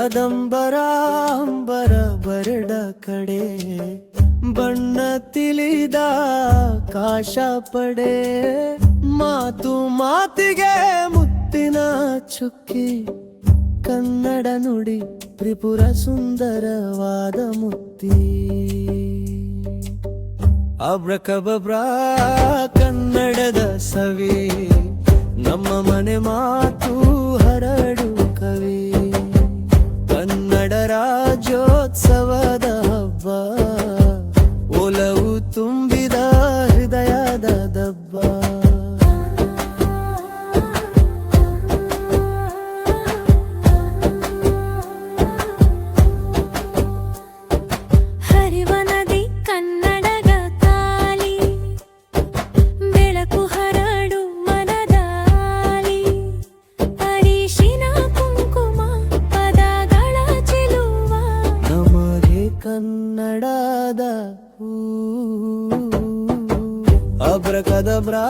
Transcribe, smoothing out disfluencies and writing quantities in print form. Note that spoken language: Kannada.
ಕಾದಂಬರ ಅಂಬರ ಬರಡ ಕಡೆ ಬಣ್ಣ ತಿಳಿದ ಕಾಶ ಪಡೆ ಮಾತು ಮಾತಿಗೆ ಮುತ್ತಿನ ಚುಕ್ಕಿ ಕನ್ನಡ ನುಡಿ ತ್ರಿಪುರ ಸುಂದರವಾದ ಮುತ್ತಿ ಅಬ್ರಕಬಬ್ರಾ ಕನ್ನಡದ ಸವಿ ನಮ್ಮ ಮನೆ ಮಾತು ಹರಡು ಕವಿ ಕನ್ನಡ ರಾಜ್ಯೋತ್ಸವದ ಹಬ್ಬ ಒಲವು ತುಂಬಿದ ಹೃದಯದ ದಬ್ಬ ಕನ್ನಡದ ಅಬ್ರಕದಬ್ರಾ